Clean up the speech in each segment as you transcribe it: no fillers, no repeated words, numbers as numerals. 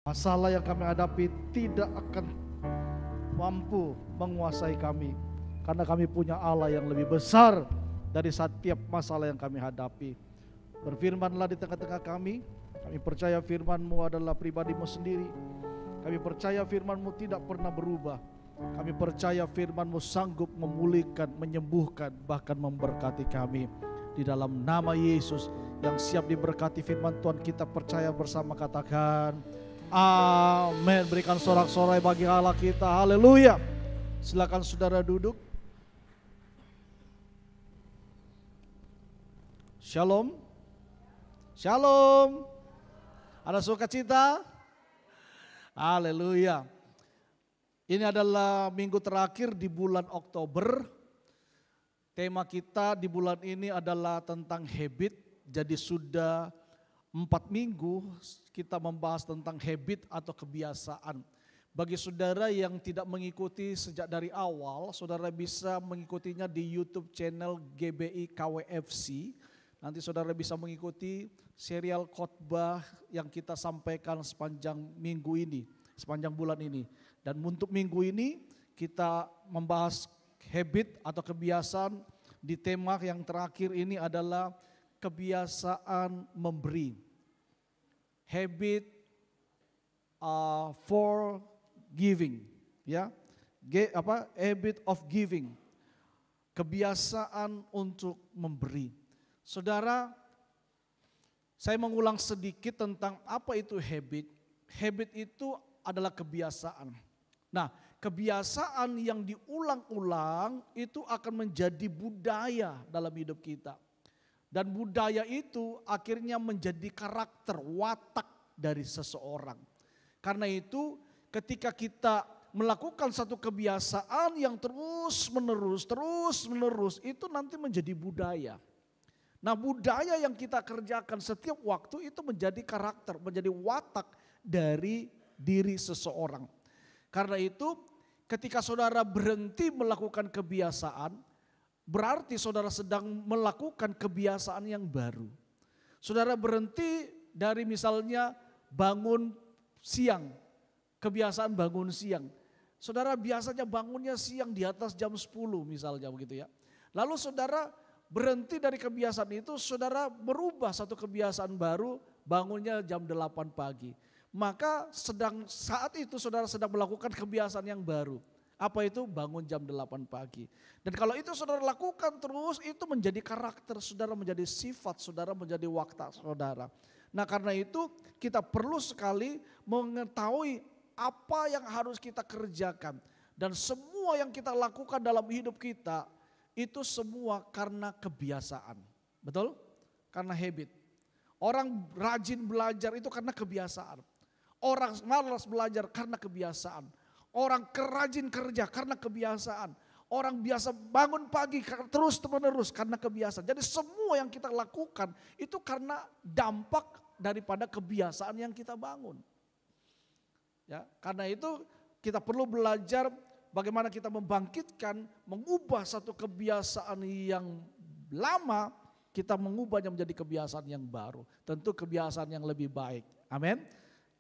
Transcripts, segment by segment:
Masalah yang kami hadapi tidak akan mampu menguasai kami, karena kami punya Allah yang lebih besar dari setiap masalah yang kami hadapi. Berfirmanlah di tengah-tengah kami. Kami percaya firman-Mu adalah pribadi-Mu sendiri. Kami percaya firman-Mu tidak pernah berubah. Kami percaya firman-Mu sanggup memulihkan, menyembuhkan, bahkan memberkati kami. Di dalam nama Yesus yang siap diberkati firman Tuhan, kita percaya bersama, katakan amin. Berikan sorak-sorai bagi Allah kita. Haleluya. Silakan saudara duduk. Shalom. Shalom. Ada sukacita? Haleluya. Ini adalah minggu terakhir di bulan Oktober. Tema kita di bulan ini adalah tentang habit. Jadi sudah 4 minggu kita membahas tentang habit atau kebiasaan. Bagi saudara yang tidak mengikuti sejak dari awal, saudara bisa mengikutinya di YouTube channel GBI KWFC. Nanti saudara bisa mengikuti serial khotbah yang kita sampaikan sepanjang minggu ini, sepanjang bulan ini. Dan untuk minggu ini kita membahas habit atau kebiasaan. Di tema yang terakhir ini adalah kebiasaan memberi. Habit for giving, ya. Habit of giving. Kebiasaan untuk memberi. Saudara, saya mengulang sedikit tentang apa itu habit. Habit itu adalah kebiasaan. Nah, kebiasaan yang diulang-ulang itu akan menjadi budaya dalam hidup kita. Dan budaya itu akhirnya menjadi karakter, watak dari seseorang. Karena itu ketika kita melakukan satu kebiasaan yang terus menerus itu nanti menjadi budaya. Nah, budaya yang kita kerjakan setiap waktu itu menjadi karakter, menjadi watak dari diri seseorang. Karena itu ketika saudara berhenti melakukan kebiasaan, berarti saudara sedang melakukan kebiasaan yang baru. Saudara berhenti dari misalnya bangun siang, kebiasaan bangun siang. Saudara biasanya bangunnya siang di atas jam 10 misalnya begitu ya. Lalu saudara berhenti dari kebiasaan itu, saudara berubah satu kebiasaan baru, bangunnya jam 8 pagi. Maka saat itu saudara sedang melakukan kebiasaan yang baru. Apa itu? Bangun jam 8 pagi. Dan kalau itu saudara lakukan terus, itu menjadi karakter saudara, menjadi sifat saudara, menjadi watak saudara. Nah, karena itu kita perlu sekali mengetahui apa yang harus kita kerjakan. Dan semua yang kita lakukan dalam hidup kita, itu semua karena kebiasaan. Betul? Karena habit. Orang rajin belajar itu karena kebiasaan. Orang malas belajar karena kebiasaan. Orang rajin kerja karena kebiasaan. Orang biasa bangun pagi terus menerus karena kebiasaan. Jadi semua yang kita lakukan itu karena dampak daripada kebiasaan yang kita bangun. Ya, karena itu kita perlu belajar bagaimana kita membangkitkan, mengubah satu kebiasaan yang lama, kita mengubahnya menjadi kebiasaan yang baru. Tentu kebiasaan yang lebih baik. Amin.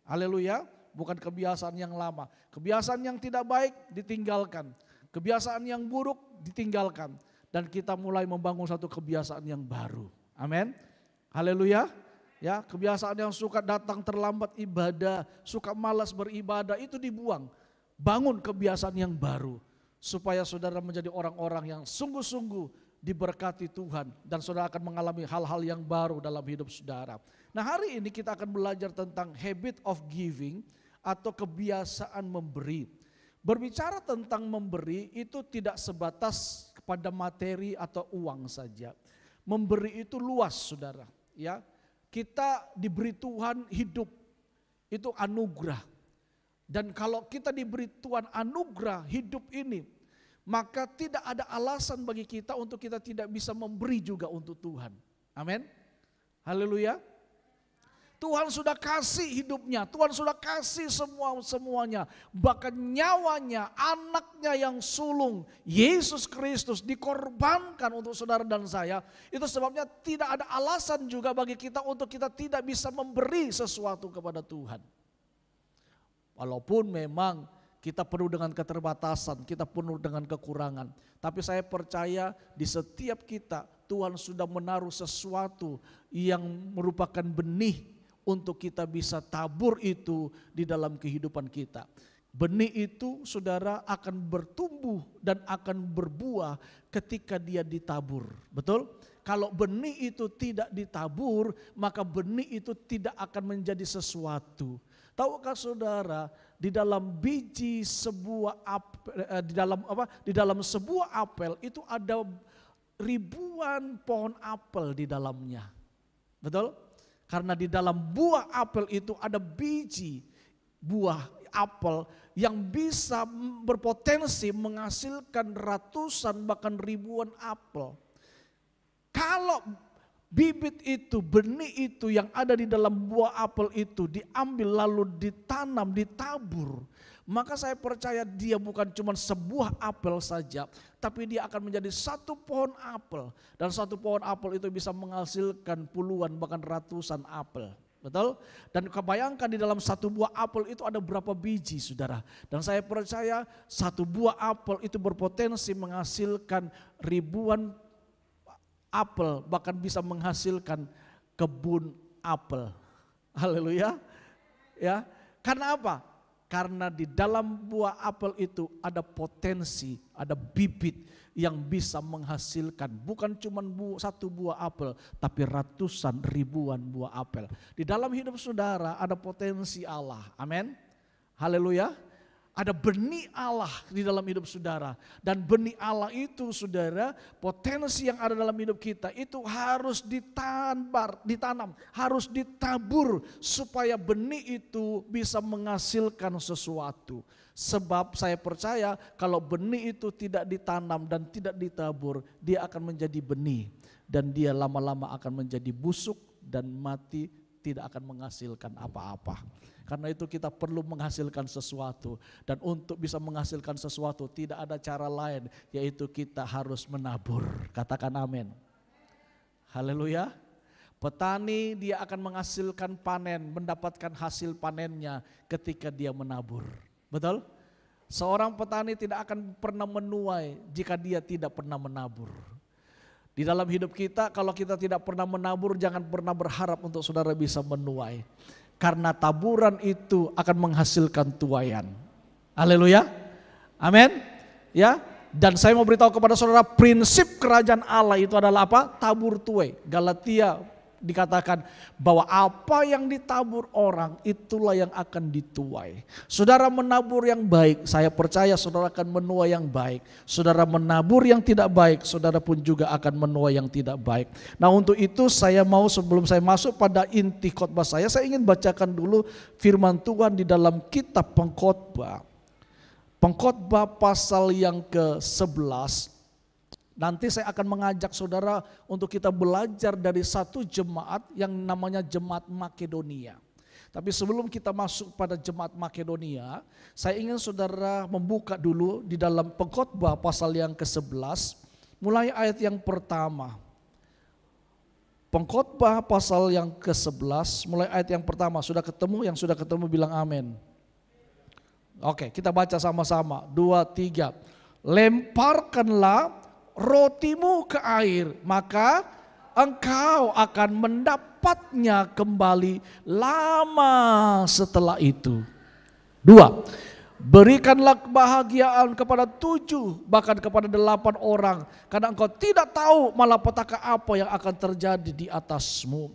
Haleluya. Bukan kebiasaan yang lama. Kebiasaan yang tidak baik ditinggalkan. Kebiasaan yang buruk ditinggalkan. Dan kita mulai membangun satu kebiasaan yang baru. Amin. Haleluya. Ya, kebiasaan yang suka datang terlambat ibadah, suka malas beribadah, itu dibuang. Bangun kebiasaan yang baru. Supaya saudara menjadi orang-orang yang sungguh-sungguh diberkati Tuhan. Dan saudara akan mengalami hal-hal yang baru dalam hidup saudara. Nah, hari ini kita akan belajar tentang habit of giving atau kebiasaan memberi. Berbicara tentang memberi itu tidak sebatas kepada materi atau uang saja. Memberi itu luas, saudara. Ya, kita diberi Tuhan hidup, itu anugerah. Dan kalau kita diberi Tuhan anugerah hidup ini, maka tidak ada alasan bagi kita untuk kita tidak bisa memberi juga untuk Tuhan. Amin. Haleluya. Tuhan sudah kasih hidupnya, Tuhan sudah kasih semuanya. Bahkan nyawanya, anaknya yang sulung, Yesus Kristus dikorbankan untuk saudara dan saya. Itu sebabnya tidak ada alasan juga bagi kita untuk kita tidak bisa memberi sesuatu kepada Tuhan. Walaupun memang kita penuh dengan keterbatasan, kita penuh dengan kekurangan. Tapi saya percaya di setiap kita Tuhan sudah menaruh sesuatu yang merupakan benih untuk kita bisa tabur itu di dalam kehidupan kita. Benih itu saudara akan bertumbuh dan akan berbuah ketika dia ditabur. Betul? Kalau benih itu tidak ditabur, maka benih itu tidak akan menjadi sesuatu. Tahukah saudara, di dalam biji sebuah di dalam sebuah apel itu ada ribuan pohon apel di dalamnya. Betul? Karena di dalam buah apel itu ada biji buah apel yang bisa berpotensi menghasilkan ratusan bahkan ribuan apel. Kalau bibit itu, benih itu yang ada di dalam buah apel itu diambil lalu ditanam, ditabur, maka saya percaya dia bukan cuma sebuah apel saja, tapi dia akan menjadi satu pohon apel. Dan satu pohon apel itu bisa menghasilkan puluhan bahkan ratusan apel. Betul? Dan kebayangkan di dalam satu buah apel itu ada berapa biji saudara. Dan saya percaya satu buah apel itu berpotensi menghasilkan ribuan apel, bahkan bisa menghasilkan kebun apel. Haleluya. Ya. Karena apa? Karena di dalam buah apel itu ada potensi, ada bibit yang bisa menghasilkan bukan cuma satu buah apel, tapi ratusan ribuan buah apel. Di dalam hidup saudara ada potensi Allah. Amin. Haleluya. Ada benih Allah di dalam hidup saudara. Dan benih Allah itu saudara, potensi yang ada dalam hidup kita itu harus ditanam, harus ditabur supaya benih itu bisa menghasilkan sesuatu. Sebab saya percaya kalau benih itu tidak ditanam dan tidak ditabur, dia akan menjadi benih. Dan dia lama-lama akan menjadi busuk dan mati, tidak akan menghasilkan apa-apa. Karena itu kita perlu menghasilkan sesuatu. Dan untuk bisa menghasilkan sesuatu tidak ada cara lain, yaitu kita harus menabur. Katakan amin. Haleluya. Petani dia akan menghasilkan panen, mendapatkan hasil panennya ketika dia menabur. Betul? Seorang petani tidak akan pernah menuai jika dia tidak pernah menabur. Di dalam hidup kita, kalau kita tidak pernah menabur, jangan pernah berharap untuk saudara bisa menuai. Karena taburan itu akan menghasilkan tuaian. Haleluya. Amin. Ya. Dan saya mau beritahu kepada saudara, prinsip kerajaan Allah itu adalah apa? Tabur tuai. Galatia dikatakan bahwa apa yang ditabur orang itulah yang akan dituai. Saudara menabur yang baik, saya percaya saudara akan menuai yang baik. Saudara menabur yang tidak baik, saudara pun juga akan menuai yang tidak baik. Nah untuk itu saya mau, sebelum saya masuk pada inti khotbah saya ingin bacakan dulu firman Tuhan di dalam kitab Pengkhotbah. Pengkhotbah pasal yang ke-11. Nanti saya akan mengajak saudara untuk kita belajar dari satu jemaat yang namanya Jemaat Makedonia. Tapi sebelum kita masuk pada Jemaat Makedonia, saya ingin saudara membuka dulu di dalam Pengkhotbah pasal yang ke-11, mulai ayat yang pertama. Pengkhotbah pasal yang ke-11, mulai ayat yang pertama. Sudah ketemu? Yang sudah ketemu bilang amin. Oke, kita baca sama-sama. 2, 3. Lemparkanlah rotimu ke air, maka engkau akan mendapatnya kembali lama setelah itu. 2. Berikanlah kebahagiaan kepada 7, bahkan kepada 8 orang, karena engkau tidak tahu malapetaka apa yang akan terjadi di atasmu.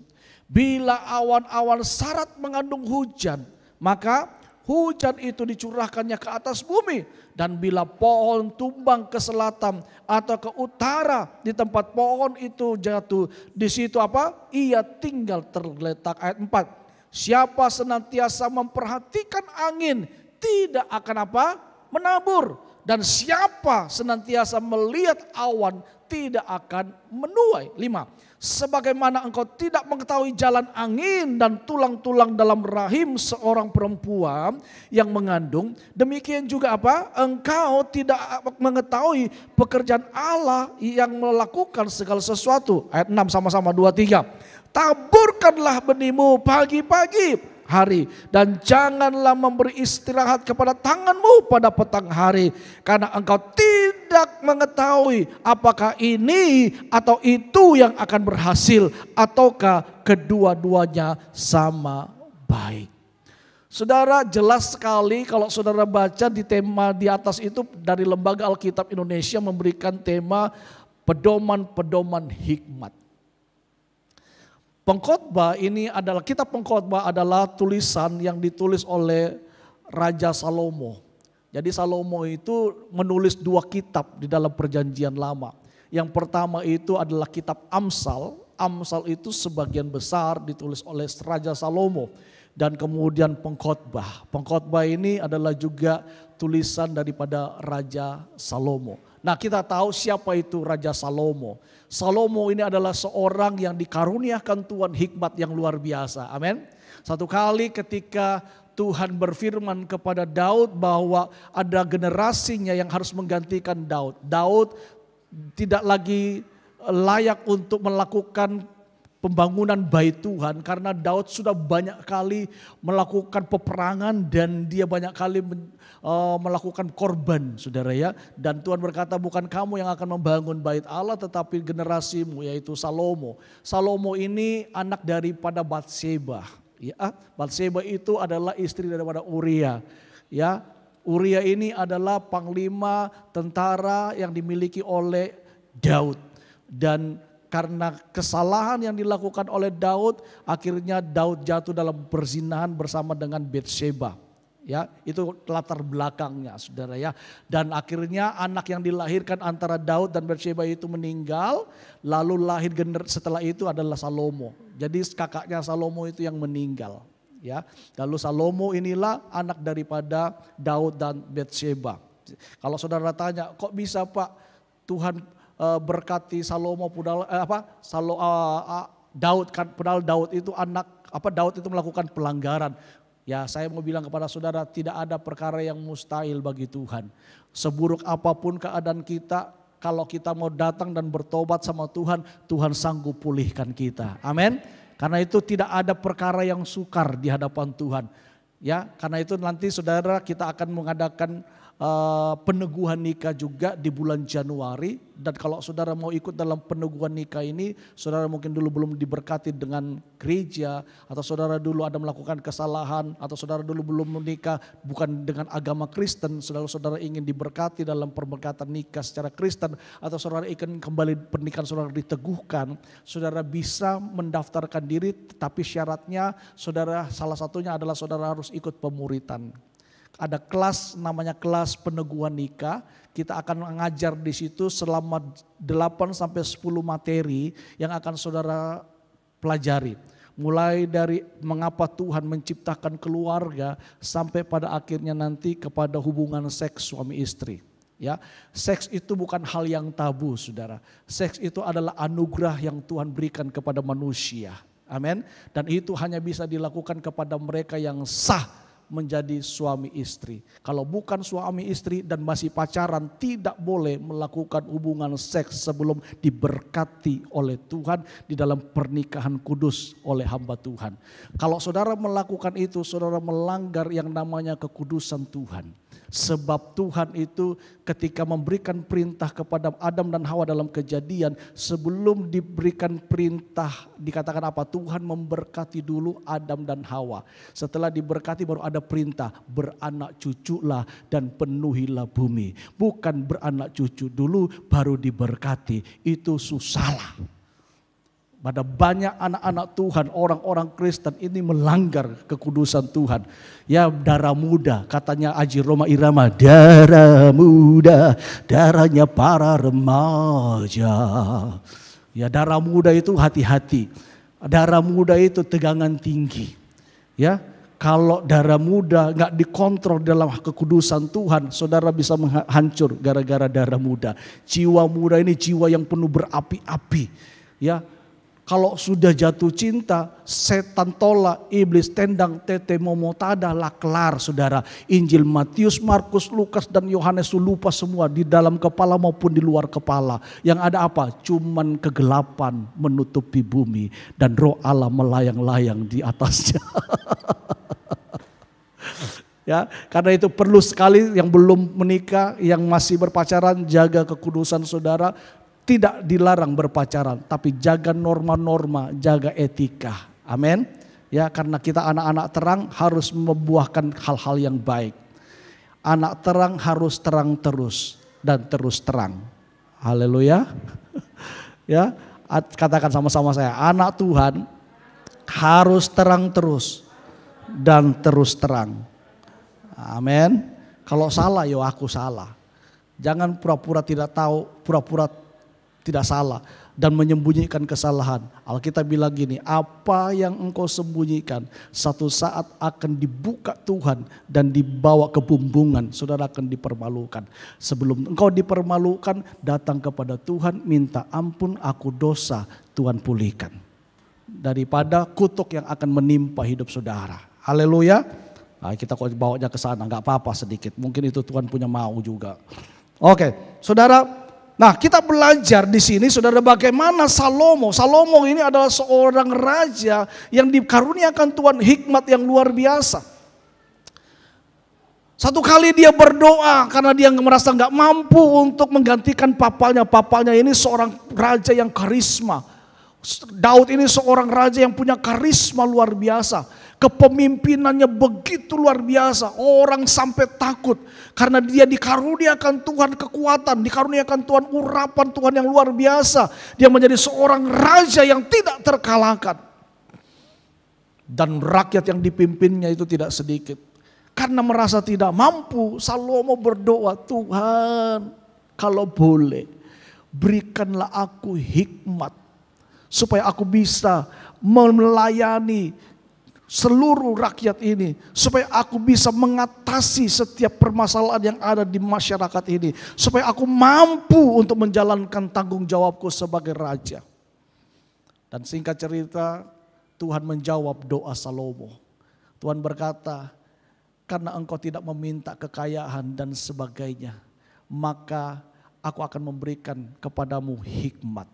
Bila awan-awan sarat mengandung hujan, maka hujan itu dicurahkannya ke atas bumi. Dan bila pohon tumbang ke selatan atau ke utara, di tempat pohon itu jatuh, di situ apa? Ia tinggal tergeletak. Ayat 4. Siapa senantiasa memperhatikan angin tidak akan apa? Menabur. Dan siapa senantiasa melihat awan tidak akan menuai. 5. Sebagaimana engkau tidak mengetahui jalan angin dan tulang-tulang dalam rahim seorang perempuan yang mengandung, demikian juga apa? Engkau tidak mengetahui pekerjaan Allah yang melakukan segala sesuatu. Ayat 6 sama-sama 2, 3. Taburkanlah benihmu pagi-pagi hari. Dan janganlah memberi istirahat kepada tanganmu pada petang hari. Karena engkau tidak mengetahui apakah ini atau itu yang akan berhasil. Ataukah kedua-duanya sama baik. Saudara, jelas sekali kalau saudara baca di tema di atas itu dari Lembaga Alkitab Indonesia memberikan tema pedoman-pedoman hikmat. Pengkhotbah ini adalah, kitab Pengkhotbah adalah tulisan yang ditulis oleh Raja Salomo. Jadi Salomo itu menulis 2 kitab di dalam Perjanjian Lama. Yang pertama itu adalah kitab Amsal. Amsal itu sebagian besar ditulis oleh Raja Salomo. Dan kemudian Pengkhotbah. Pengkhotbah ini adalah juga tulisan daripada Raja Salomo. Nah, kita tahu siapa itu Raja Salomo. Salomo ini adalah seorang yang dikaruniakan Tuhan hikmat yang luar biasa. Amin. Satu kali ketika Tuhan berfirman kepada Daud bahwa ada generasinya yang harus menggantikan Daud. Daud tidak lagi layak untuk melakukan pembangunan bait Tuhan karena Daud sudah banyak kali melakukan peperangan dan dia banyak kali melakukan korban, saudara ya. Dan Tuhan berkata bukan kamu yang akan membangun bait Allah tetapi generasimu, yaitu Salomo. Salomo ini anak daripada Batseba. Ya, Batseba itu adalah istri daripada Uria. Ya, Uria ini adalah panglima tentara yang dimiliki oleh Daud. Dan karena kesalahan yang dilakukan oleh Daud, akhirnya Daud jatuh dalam perzinahan bersama dengan Batseba. Ya, itu latar belakangnya, saudara ya. Dan akhirnya anak yang dilahirkan antara Daud dan Batseba itu meninggal, lalu lahir setelah itu adalah Salomo. Jadi kakaknya Salomo itu yang meninggal. Ya, lalu Salomo inilah anak daripada Daud dan Batseba. Kalau saudara tanya, kok bisa Pak Tuhan berkati Salomo Daud kan, padahal Daud itu Daud itu melakukan pelanggaran. Ya, saya mau bilang kepada saudara, tidak ada perkara yang mustahil bagi Tuhan. Seburuk apapun keadaan kita, kalau kita mau datang dan bertobat sama Tuhan, Tuhan sanggup pulihkan kita. Amin. Karena itu tidak ada perkara yang sukar di hadapan Tuhan. Ya, karena itu nanti saudara kita akan mengadakan peneguhan nikah juga di bulan Januari. Dan kalau saudara mau ikut dalam peneguhan nikah ini, saudara mungkin dulu belum diberkati dengan gereja, atau saudara dulu ada melakukan kesalahan, atau saudara dulu belum menikah bukan dengan agama Kristen, saudara ingin diberkati dalam perberkatan nikah secara Kristen, atau saudara ingin kembali pernikahan saudara diteguhkan, saudara bisa mendaftarkan diri, tapi syaratnya saudara, salah satunya adalah saudara harus ikut pemuritan. Ada kelas namanya kelas peneguhan nikah. Kita akan mengajar di situ selama 8 sampai 10 materi yang akan saudara pelajari. Mulai dari mengapa Tuhan menciptakan keluarga sampai pada akhirnya nanti kepada hubungan seks suami istri. Ya, seks itu bukan hal yang tabu, saudara. Seks itu adalah anugerah yang Tuhan berikan kepada manusia. Amin. Dan itu hanya bisa dilakukan kepada mereka yang sah menjadi suami istri. Kalau bukan suami istri dan masih pacaran, tidak boleh melakukan hubungan seks sebelum diberkati oleh Tuhan di dalam pernikahan kudus oleh hamba Tuhan. Kalau saudara melakukan itu, saudara melanggar yang namanya kekudusan Tuhan. Sebab Tuhan itu ketika memberikan perintah kepada Adam dan Hawa dalam Kejadian, sebelum diberikan perintah dikatakan apa? Tuhan memberkati dulu Adam dan Hawa. Setelah diberkati baru ada perintah, beranak cuculah dan penuhilah bumi. Bukan beranak cucu dulu baru diberkati, itu salah. Pada banyak anak-anak Tuhan, orang-orang Kristen ini melanggar kekudusan Tuhan. Ya, darah muda, katanya Aji Roma Irama, darah muda, darahnya para remaja. Ya, darah muda itu hati-hati. Darah muda itu tegangan tinggi. Ya, kalau darah muda nggak dikontrol dalam kekudusan Tuhan, saudara bisa hancur gara-gara darah muda. Jiwa muda ini jiwa yang penuh berapi-api. Ya. Kalau sudah jatuh cinta, setan tolak, iblis tendang, tete momotada, lah kelar saudara. Injil Matius, Markus, Lukas dan Yohanes lupa semua di dalam kepala maupun di luar kepala. Yang ada apa? Cuman kegelapan menutupi bumi dan roh Allah melayang-layang di atasnya. Ya, karena itu perlu sekali yang belum menikah, yang masih berpacaran, jaga kekudusan saudara. Tidak dilarang berpacaran, tapi jaga norma-norma, jaga etika. Amin. Ya, karena kita anak-anak terang harus membuahkan hal-hal yang baik. Anak terang harus terang terus dan terus terang. Haleluya. Ya, katakan sama-sama saya, anak Tuhan harus terang terus dan terus terang. Amin. Kalau salah, yo aku salah. Jangan pura-pura tidak tahu, pura-pura tidak salah dan menyembunyikan kesalahan. Alkitab bilang gini, apa yang engkau sembunyikan satu saat akan dibuka Tuhan dan dibawa ke bumbungan, saudara akan dipermalukan. Sebelum engkau dipermalukan, datang kepada Tuhan, minta ampun, aku dosa, Tuhan pulihkan. Daripada kutuk yang akan menimpa hidup saudara. Haleluya. Nah, kita kok bawanya ke sana, nggak apa-apa sedikit. Mungkin itu Tuhan punya mau juga. Oke, saudara. Nah, kita belajar di sini saudara bagaimana Salomo. Salomo ini adalah seorang raja yang dikaruniakan Tuhan hikmat yang luar biasa. Satu kali dia berdoa karena dia merasa nggak mampu untuk menggantikan papanya. Papanya ini seorang raja yang karisma. Daud ini seorang raja yang punya karisma luar biasa. Kepemimpinannya begitu luar biasa. Orang sampai takut. Karena dia dikaruniakan Tuhan kekuatan. Dikaruniakan Tuhan urapan Tuhan yang luar biasa. Dia menjadi seorang raja yang tidak terkalahkan. Dan rakyat yang dipimpinnya itu tidak sedikit. Karena merasa tidak mampu, Salomo berdoa, Tuhan kalau boleh berikanlah aku hikmat. Supaya aku bisa melayani seluruh rakyat ini. Supaya aku bisa mengatasi setiap permasalahan yang ada di masyarakat ini. Supaya aku mampu untuk menjalankan tanggung jawabku sebagai raja. Dan singkat cerita, Tuhan menjawab doa Salomo. Tuhan berkata, karena engkau tidak meminta kekayaan dan sebagainya, maka aku akan memberikan kepadamu hikmat.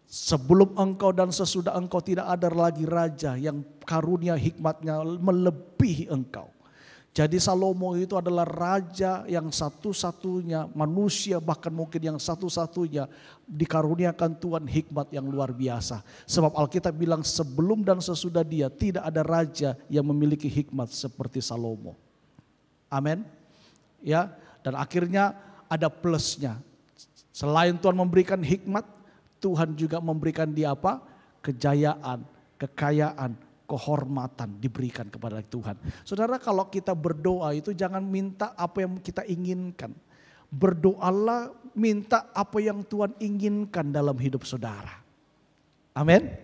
Sebelum engkau dan sesudah engkau tidak ada lagi raja yang karunia hikmatnya melebihi engkau. Jadi Salomo itu adalah raja yang satu-satunya manusia, bahkan mungkin yang satu-satunya dikaruniakan Tuhan hikmat yang luar biasa. Sebab Alkitab bilang sebelum dan sesudah dia tidak ada raja yang memiliki hikmat seperti Salomo. Amin. Ya, dan akhirnya ada plusnya. Selain Tuhan memberikan hikmat, Tuhan juga memberikan dia apa? Kejayaan, kekayaan, kehormatan diberikan kepada Tuhan. Saudara, kalau kita berdoa itu jangan minta apa yang kita inginkan. Berdoalah minta apa yang Tuhan inginkan dalam hidup saudara. Amin.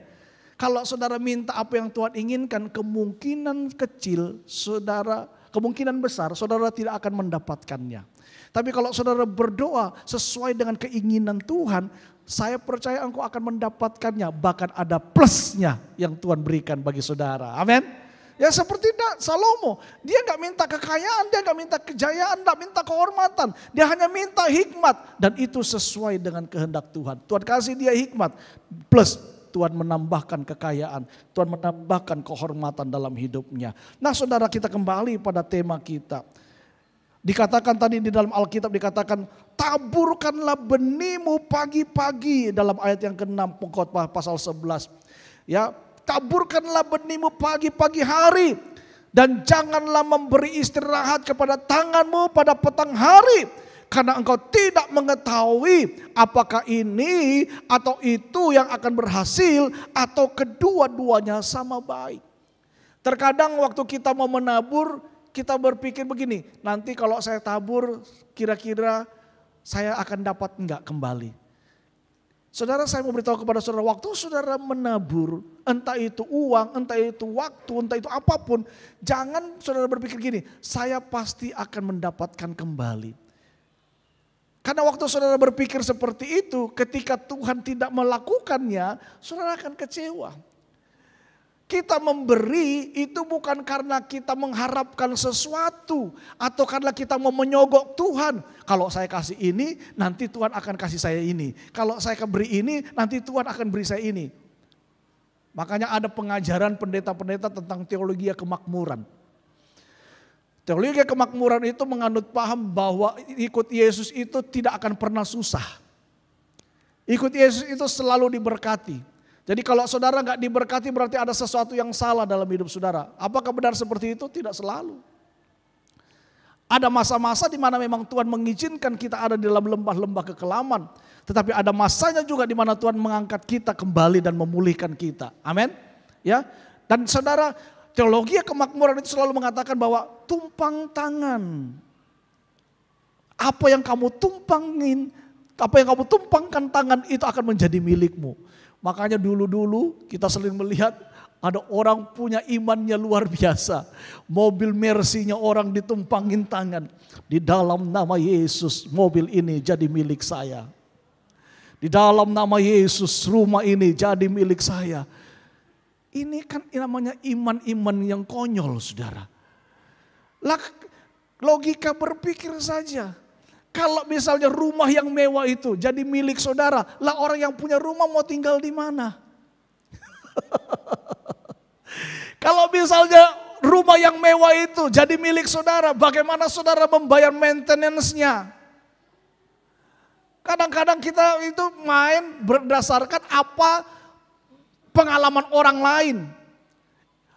Kalau saudara minta apa yang Tuhan inginkan, kemungkinan kecil saudara, kemungkinan besar saudara tidak akan mendapatkannya. Tapi kalau saudara berdoa sesuai dengan keinginan Tuhan, saya percaya engkau akan mendapatkannya. Bahkan ada plusnya yang Tuhan berikan bagi saudara. Amin. Ya seperti Salomo. Dia gak minta kekayaan, dia gak minta kejayaan, gak minta kehormatan. Dia hanya minta hikmat. Dan itu sesuai dengan kehendak Tuhan. Tuhan kasih dia hikmat. Plus Tuhan menambahkan kekayaan. Tuhan menambahkan kehormatan dalam hidupnya. Nah saudara, kita kembali pada tema kita. Dikatakan tadi di dalam Alkitab dikatakan taburkanlah benihmu pagi-pagi dalam ayat yang ke-6 Pengkhotbah pasal 11. Ya, taburkanlah benihmu pagi-pagi hari dan janganlah memberi istirahat kepada tanganmu pada petang hari karena engkau tidak mengetahui apakah ini atau itu yang akan berhasil atau kedua-duanya sama baik. Terkadang waktu kita mau menabur, kita berpikir begini, nanti kalau saya tabur kira-kira saya akan dapat enggak kembali. Saudara, saya mau beritahu kepada saudara, waktu saudara menabur, entah itu uang, entah itu waktu, entah itu apapun, jangan saudara berpikir gini, saya pasti akan mendapatkan kembali. Karena waktu saudara berpikir seperti itu, ketika Tuhan tidak melakukannya, saudara akan kecewa. Kita memberi itu bukan karena kita mengharapkan sesuatu atau karena kita mau menyogok Tuhan. Kalau saya kasih ini, nanti Tuhan akan kasih saya ini. Kalau saya beri ini, nanti Tuhan akan beri saya ini. Makanya ada pengajaran pendeta-pendeta tentang teologi kemakmuran. Teologi kemakmuran itu menganut paham bahwa ikut Yesus itu tidak akan pernah susah. Ikut Yesus itu selalu diberkati. Jadi kalau saudara nggak diberkati berarti ada sesuatu yang salah dalam hidup saudara. Apakah benar seperti itu? Tidak selalu. Ada masa-masa di mana memang Tuhan mengizinkan kita ada di dalam lembah-lembah kekelaman. Tetapi ada masanya juga di mana Tuhan mengangkat kita kembali dan memulihkan kita. Amin. Ya. Dan saudara, teologi kemakmuran itu selalu mengatakan bahwa tumpang tangan. Apa yang kamu tumpangin, apa yang kamu tumpangkan tangan itu akan menjadi milikmu. Makanya dulu-dulu kita sering melihat ada orang punya imannya luar biasa. Mobil Mercy-nya orang ditumpangin tangan. Di dalam nama Yesus mobil ini jadi milik saya. Di dalam nama Yesus rumah ini jadi milik saya. Ini kan namanya iman-iman yang konyol, saudara. Logika berpikir saja. Kalau misalnya rumah yang mewah itu jadi milik saudara, lah orang yang punya rumah mau tinggal di mana? Kalau misalnya rumah yang mewah itu jadi milik saudara, bagaimana saudara membayar maintenance-nya? Kadang-kadang kita itu main berdasarkan apa pengalaman orang lain.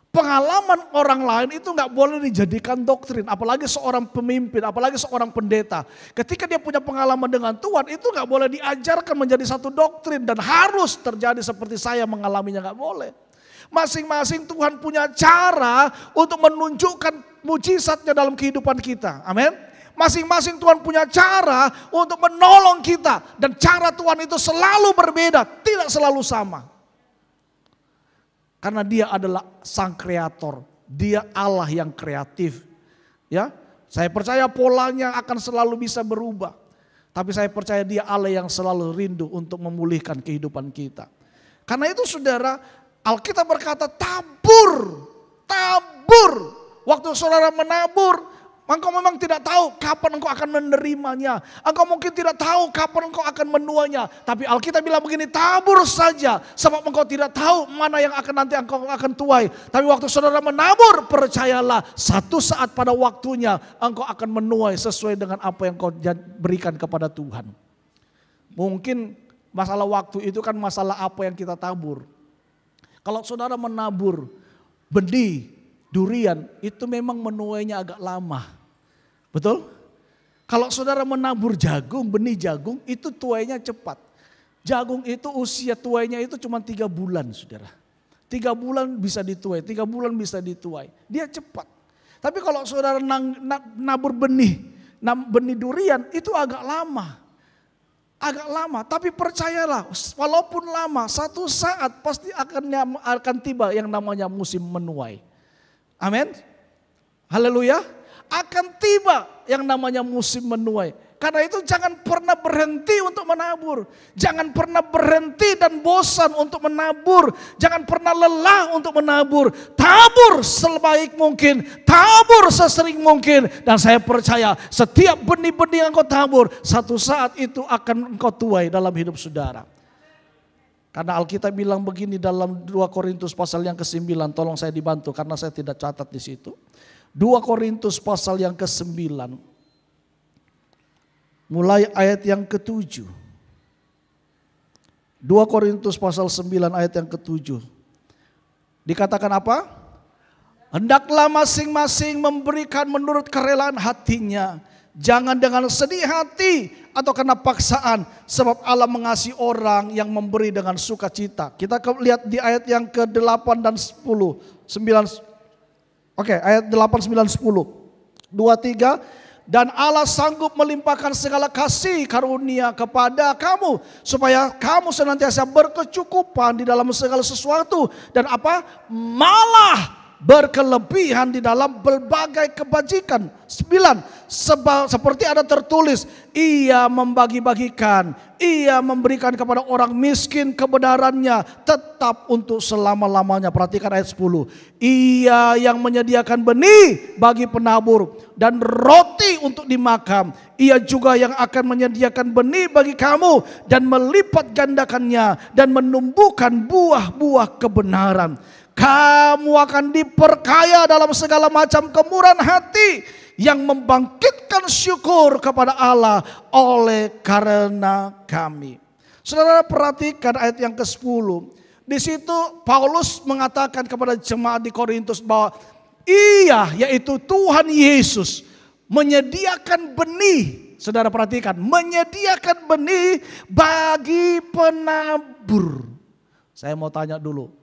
Pengalaman orang lain itu nggak boleh dijadikan doktrin, apalagi seorang pemimpin, apalagi seorang pendeta. Ketika dia punya pengalaman dengan Tuhan, itu nggak boleh diajarkan menjadi satu doktrin dan harus terjadi seperti saya mengalaminya, nggak boleh. Masing-masing Tuhan punya cara untuk menunjukkan mujizatnya dalam kehidupan kita. Amin. Masing-masing Tuhan punya cara untuk menolong kita dan cara Tuhan itu selalu berbeda, tidak selalu sama. Karena dia adalah sang kreator, dia Allah yang kreatif. Ya, saya percaya polanya akan selalu bisa berubah. Tapi saya percaya dia Allah yang selalu rindu untuk memulihkan kehidupan kita. Karena itu saudara, Alkitab berkata tabur, tabur. Waktu saudara menabur, engkau memang tidak tahu kapan engkau akan menerimanya. Engkau mungkin tidak tahu kapan engkau akan menuainya. Tapi Alkitab bilang begini, tabur saja. Sebab engkau tidak tahu mana yang akan nanti engkau akan tuai. Tapi waktu saudara menabur, percayalah satu saat pada waktunya engkau akan menuai sesuai dengan apa yang engkau berikan kepada Tuhan. Mungkin masalah waktu itu kan masalah apa yang kita tabur. Kalau saudara menabur benih durian, itu memang menuainya agak lama. Betul? Kalau saudara menabur jagung, benih jagung, itu tuainya cepat. Jagung itu usia tuainya itu cuma 3 bulan, saudara. 3 bulan bisa dituai, 3 bulan bisa dituai. Dia cepat. Tapi kalau saudara nabur benih durian, itu agak lama. Agak lama, tapi percayalah, walaupun lama, satu saat pasti akan tiba yang namanya musim menuai. Amin. Haleluya. Akan tiba yang namanya musim menuai. Karena itu jangan pernah berhenti untuk menabur. Jangan pernah berhenti dan bosan untuk menabur. Jangan pernah lelah untuk menabur. Tabur sebaik mungkin. Tabur sesering mungkin. Dan saya percaya setiap benih-benih yang kau tabur, satu saat itu akan engkau tuai dalam hidup saudara. Karena Alkitab bilang begini dalam 2 Korintus pasal yang ke-9. Tolong saya dibantu karena saya tidak catat di situ. 2 Korintus pasal yang ke-9. Mulai ayat yang ke-7. 2 Korintus pasal 9 ayat yang ke-7. Dikatakan apa? Hendaklah masing-masing memberikan menurut kerelaan hatinya. Jangan dengan sedih hati atau karena paksaan. Sebab Allah mengasihi orang yang memberi dengan sukacita. Kita lihat di ayat yang ke-8 dan 10. 9. Oke, ayat 8, 9, 10. 2, 3. Dan Allah sanggup melimpahkan segala kasih karunia kepada kamu. Supaya kamu senantiasa berkecukupan di dalam segala sesuatu. Dan apa? Malah berkelebihan di dalam berbagai kebajikan. 9. Seperti ada tertulis, ia membagi-bagikan, ia memberikan kepada orang miskin kebenarannya tetap untuk selama-lamanya. Perhatikan ayat 10. Ia yang menyediakan benih bagi penabur dan roti untuk dimakan. Ia juga yang akan menyediakan benih bagi kamu dan melipat gandakannya dan menumbuhkan buah-buah kebenaran. Kamu akan diperkaya dalam segala macam kemurahan hati yang membangkitkan syukur kepada Allah oleh karena kami. Saudara perhatikan ayat yang ke-10. Di situ Paulus mengatakan kepada jemaat di Korintus bahwa ia, yaitu Tuhan Yesus, menyediakan benih. Saudara perhatikan, menyediakan benih bagi penabur. Saya mau tanya dulu,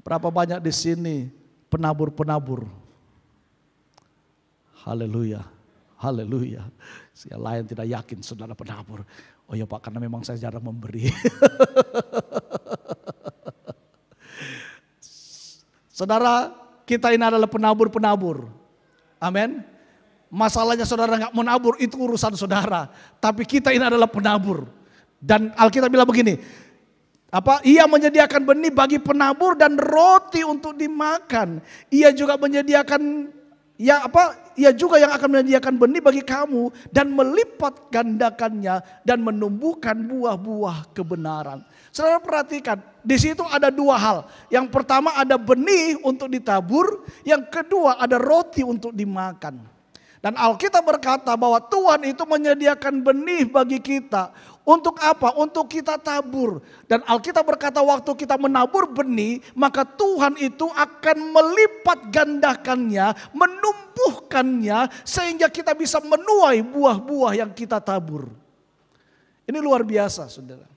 berapa banyak di sini penabur-penabur? Haleluya, haleluya. Yang lain tidak yakin saudara penabur. Oh ya Pak, karena memang saya jarang memberi. Saudara, kita ini adalah penabur-penabur. Amin. Masalahnya saudara nggak menabur itu urusan saudara. Tapi kita ini adalah penabur. Dan Alkitab bilang begini, ia menyediakan benih bagi penabur dan roti untuk dimakan. Ia juga menyediakan ia juga yang akan menyediakan benih bagi kamu dan melipat gandakannya dan menumbuhkan buah-buah kebenaran. Saudara perhatikan, di situ ada dua hal. Yang pertama ada benih untuk ditabur, yang kedua ada roti untuk dimakan. Dan Alkitab berkata bahwa Tuhan itu menyediakan benih bagi kita. Untuk apa? Untuk kita tabur. Dan Alkitab berkata waktu kita menabur benih, maka Tuhan itu akan melipat gandakannya, menumbuhkannya, sehingga kita bisa menuai buah-buah yang kita tabur. Ini luar biasa, saudara.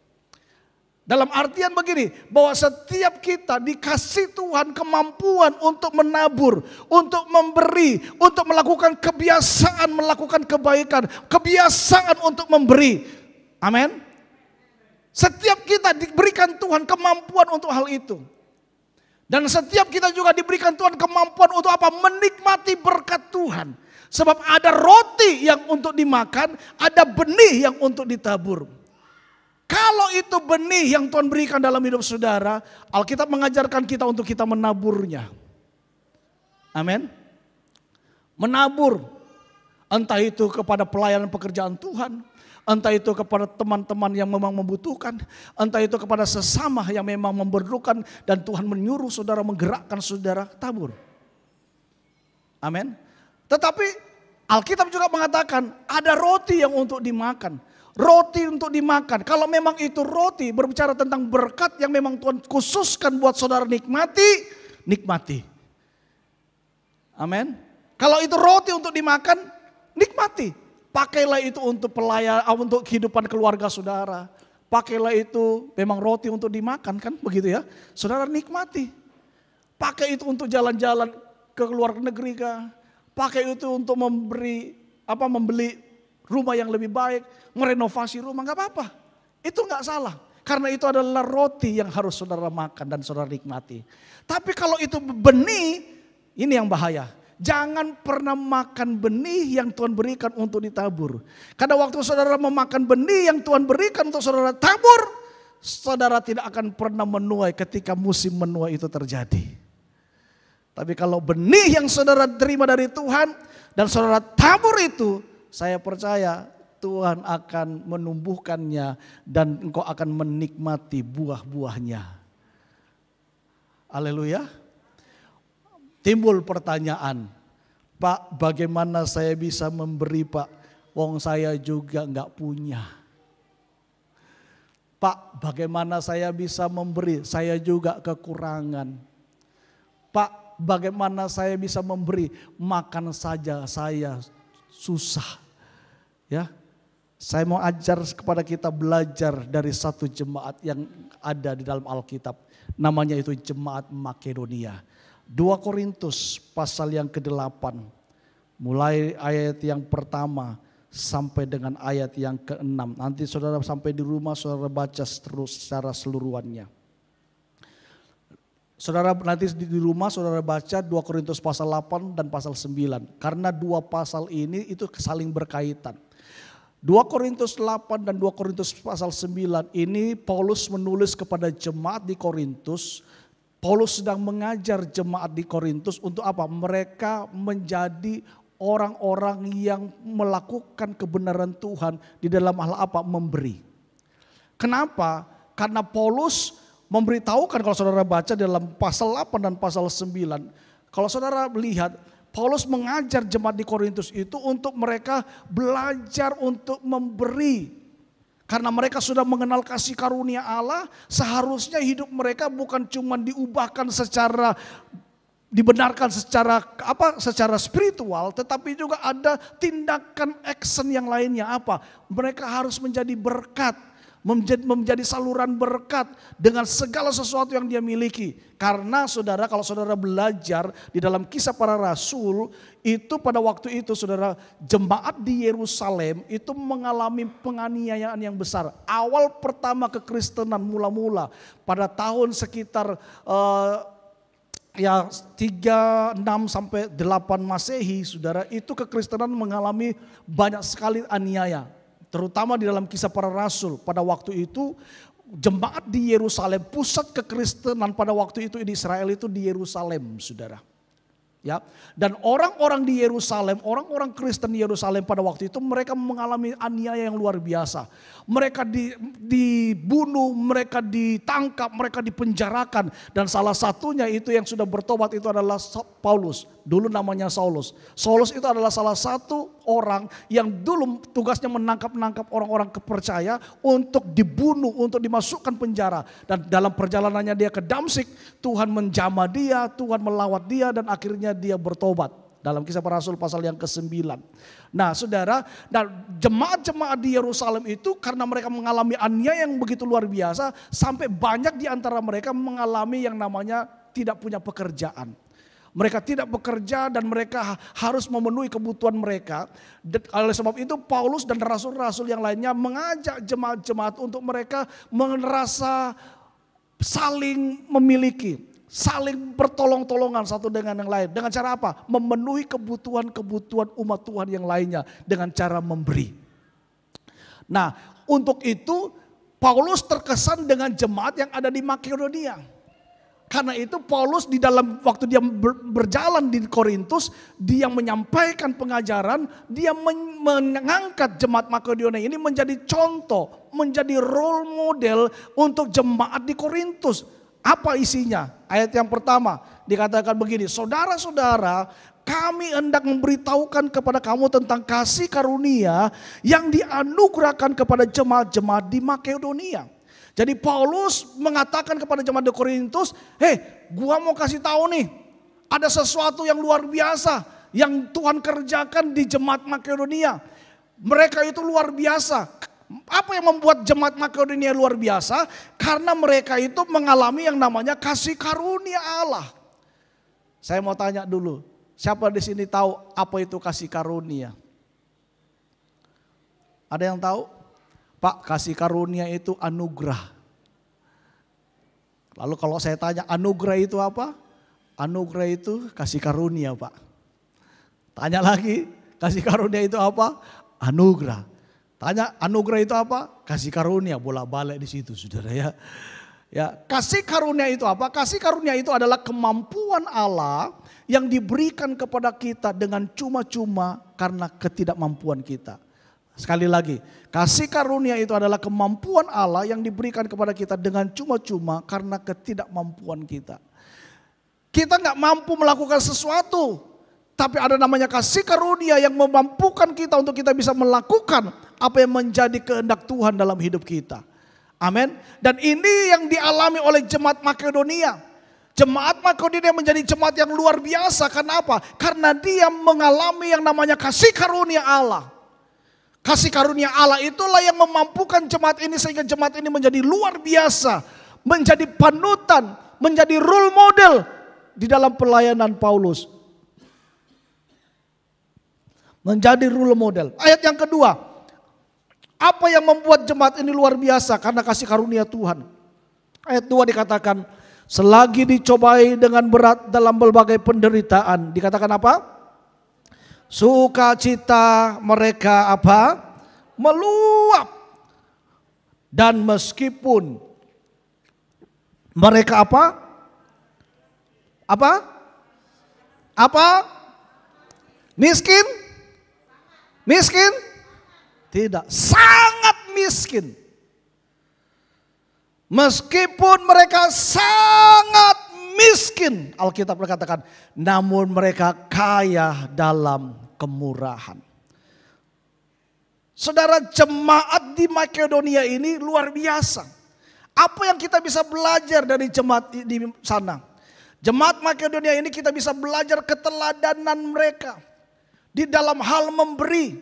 Dalam artian begini, bahwa setiap kita dikasih Tuhan kemampuan untuk menabur, untuk memberi, untuk melakukan kebiasaan, melakukan kebaikan, kebiasaan untuk memberi. Amin. Setiap kita diberikan Tuhan kemampuan untuk hal itu. Dan setiap kita juga diberikan Tuhan kemampuan untuk apa? Menikmati berkat Tuhan. Sebab ada roti yang untuk dimakan, ada benih yang untuk ditabur. Kalau itu benih yang Tuhan berikan dalam hidup saudara, Alkitab mengajarkan kita untuk kita menaburnya. Amin. Menabur, entah itu kepada pelayanan pekerjaan Tuhan, entah itu kepada teman-teman yang memang membutuhkan, entah itu kepada sesama yang memang memerlukan, dan Tuhan menyuruh saudara, menggerakkan saudara tabur. Amin. Tetapi Alkitab juga mengatakan ada roti yang untuk dimakan. Roti untuk dimakan. Kalau memang itu roti berbicara tentang berkat yang memang Tuhan khususkan buat saudara nikmati, nikmati. Amin. Kalau itu roti untuk dimakan, nikmati. Pakailah itu untuk pelayan, untuk kehidupan keluarga saudara. Pakailah itu memang roti untuk dimakan, kan begitu ya. Saudara nikmati. Pakai itu untuk jalan-jalan ke luar negeri kah? Pakai itu untuk membeli rumah yang lebih baik, merenovasi rumah, nggak apa-apa. Itu nggak salah. Karena itu adalah roti yang harus saudara makan dan saudara nikmati. Tapi kalau itu benih, ini yang bahaya. Jangan pernah makan benih yang Tuhan berikan untuk ditabur. Karena waktu saudara memakan benih yang Tuhan berikan untuk saudara tabur, saudara tidak akan pernah menuai ketika musim menuai itu terjadi. Tapi kalau benih yang saudara terima dari Tuhan dan saudara tabur itu, saya percaya Tuhan akan menumbuhkannya dan engkau akan menikmati buah-buahnya. Haleluya. Timbul pertanyaan, Pak, bagaimana saya bisa memberi, Pak? Wong saya juga enggak punya. Pak, bagaimana saya bisa memberi? Saya juga kekurangan. Pak, bagaimana saya bisa memberi? Makan saja saya susah. Ya, saya mau ajar kepada kita belajar dari satu jemaat yang ada di dalam Alkitab. Namanya itu Jemaat Makedonia. 2 Korintus pasal yang ke-8. Mulai ayat yang pertama sampai dengan ayat yang ke-6. Nanti saudara sampai di rumah saudara baca terus secara seluruhannya. Saudara nanti di rumah saudara baca 2 Korintus pasal 8 dan pasal 9. Karena dua pasal ini itu saling berkaitan. 2 Korintus 8 dan 2 Korintus pasal 9 ini Paulus menulis kepada jemaat di Korintus. Paulus sedang mengajar jemaat di Korintus untuk apa? Mereka menjadi orang-orang yang melakukan kebenaran Tuhan di dalam hal apa? Memberi. Kenapa? Karena Paulus memberitahukan, kalau saudara baca dalam pasal 8 dan pasal 9. Kalau saudara lihat, Paulus mengajar jemaat di Korintus itu untuk mereka belajar untuk memberi. Karena mereka sudah mengenal kasih karunia Allah, seharusnya hidup mereka bukan cuma diubahkan secara dibenarkan secara spiritual, tetapi juga ada tindakan action yang lainnya apa? Mereka harus menjadi berkat. Menjadi saluran berkat dengan segala sesuatu yang dia miliki. Karena saudara, kalau saudara belajar di dalam Kisah Para Rasul, itu pada waktu itu saudara, jemaat di Yerusalem itu mengalami penganiayaan yang besar. Awal pertama kekristenan mula-mula pada tahun sekitar 36 sampai 8 Masehi, saudara, itu kekristenan mengalami banyak sekali aniaya. Terutama di dalam Kisah Para Rasul. Pada waktu itu jemaat di Yerusalem, pusat kekristenan pada waktu itu di Israel itu di Yerusalem, saudara. Ya, dan orang-orang di Yerusalem, orang-orang Kristen di Yerusalem pada waktu itu mereka mengalami aniaya yang luar biasa. Mereka dibunuh, mereka ditangkap, mereka dipenjarakan. Dan salah satunya itu yang sudah bertobat itu adalah Paulus. Dulu namanya Saulus. Saulus itu adalah salah satu orang yang dulu tugasnya menangkap orang-orang kepercaya untuk dibunuh, untuk dimasukkan penjara. Dan dalam perjalanannya dia ke Damsyik, Tuhan menjamah dia, Tuhan melawat dia dan akhirnya dia bertobat. Dalam Kisah Para Rasul pasal yang ke-9. Nah saudara, dan jemaat-jemaat di Yerusalem itu karena mereka mengalami aniaya yang begitu luar biasa, sampai banyak di antara mereka mengalami yang namanya tidak punya pekerjaan. Mereka tidak bekerja dan mereka harus memenuhi kebutuhan mereka. Oleh sebab itu Paulus dan rasul-rasul yang lainnya mengajak jemaat-jemaat untuk mereka merasa saling memiliki, saling bertolong-tolongan satu dengan yang lain. Dengan cara apa? Memenuhi kebutuhan-kebutuhan umat Tuhan yang lainnya dengan cara memberi. Nah, untuk itu Paulus terkesan dengan jemaat yang ada di Makedonia. Karena itu Paulus di dalam waktu dia berjalan di Korintus, dia menyampaikan pengajaran, dia mengangkat jemaat Makedonia ini menjadi contoh, menjadi role model untuk jemaat di Korintus. Apa isinya? Ayat yang pertama dikatakan begini, saudara-saudara, kami hendak memberitahukan kepada kamu tentang kasih karunia yang dianugerahkan kepada jemaat-jemaat di Makedonia. Jadi Paulus mengatakan kepada jemaat di Korintus, gua mau kasih tahu nih, ada sesuatu yang luar biasa yang Tuhan kerjakan di jemaat Makedonia. Mereka itu luar biasa. Apa yang membuat jemaat Makedonia luar biasa? Karena mereka itu mengalami yang namanya kasih karunia Allah. Saya mau tanya dulu, siapa di sini tahu apa itu kasih karunia? Ada yang tahu? Pak, kasih karunia itu anugerah. Lalu kalau saya tanya anugerah itu apa? Anugerah itu kasih karunia, Pak. Tanya lagi, kasih karunia itu apa? Anugerah. Tanya anugerah itu apa? Kasih karunia, bolak-balik di situ saudara ya. Ya, kasih karunia itu apa? Kasih karunia itu adalah kemampuan Allah yang diberikan kepada kita dengan cuma-cuma karena ketidakmampuan kita. Sekali lagi, kasih karunia itu adalah kemampuan Allah yang diberikan kepada kita dengan cuma-cuma karena ketidakmampuan kita. Kita nggak mampu melakukan sesuatu, tapi ada namanya kasih karunia yang memampukan kita untuk kita bisa melakukan apa yang menjadi kehendak Tuhan dalam hidup kita. Amin. Dan ini yang dialami oleh jemaat Makedonia. Jemaat Makedonia menjadi jemaat yang luar biasa. Karena apa? Karena dia mengalami yang namanya kasih karunia Allah. Kasih karunia Allah itulah yang memampukan jemaat ini sehingga jemaat ini menjadi luar biasa. Menjadi panutan, menjadi role model di dalam pelayanan Paulus. Menjadi role model. Ayat yang kedua, apa yang membuat jemaat ini luar biasa? Karena kasih karunia Tuhan. Ayat 2 dikatakan, selagi dicobai dengan berat dalam berbagai penderitaan. Dikatakan apa? Sukacita mereka apa? Meluap. Dan meskipun mereka apa? Apa? Apa? Miskin? Miskin? Tidak, sangat miskin. Meskipun mereka sangat miskin, Alkitab berkatakan, namun mereka kaya dalam kemurahan. Saudara, jemaat di Makedonia ini luar biasa. Apa yang kita bisa belajar dari jemaat di sana? Jemaat Makedonia ini kita bisa belajar keteladanan mereka di dalam hal memberi.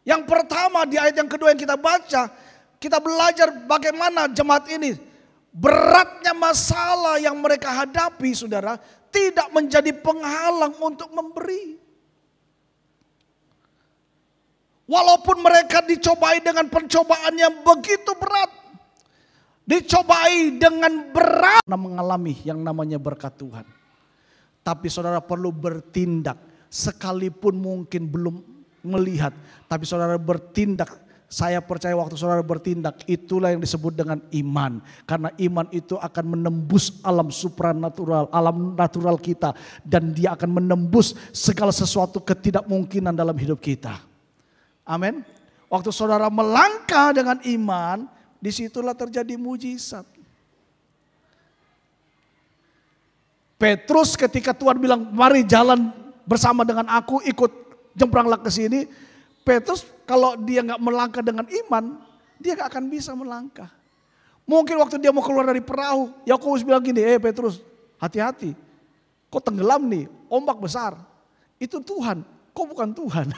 Yang pertama di ayat yang kedua yang kita baca, kita belajar bagaimana jemaat ini beratnya masalah yang mereka hadapi, saudara, tidak menjadi penghalang untuk memberi. Walaupun mereka dicobai dengan pencobaan yang begitu berat, dicobai dengan berat, mengalami yang namanya berkat Tuhan. Tapi saudara perlu bertindak, sekalipun mungkin belum melihat, tapi saudara bertindak. Saya percaya waktu saudara bertindak, itulah yang disebut dengan iman. Karena iman itu akan menembus alam supranatural, alam natural kita. Dan dia akan menembus segala sesuatu ketidakmungkinan dalam hidup kita. Amin. Waktu saudara melangkah dengan iman, disitulah terjadi mujizat. Petrus ketika Tuhan bilang, mari jalan bersama dengan aku, ikut jempranglah ke sini. Petrus kalau dia nggak melangkah dengan iman, dia nggak akan bisa melangkah. Mungkin waktu dia mau keluar dari perahu, Yakobus bilang gini, Petrus, hati-hati, kok tenggelam nih, ombak besar. Itu Tuhan, kok bukan Tuhan.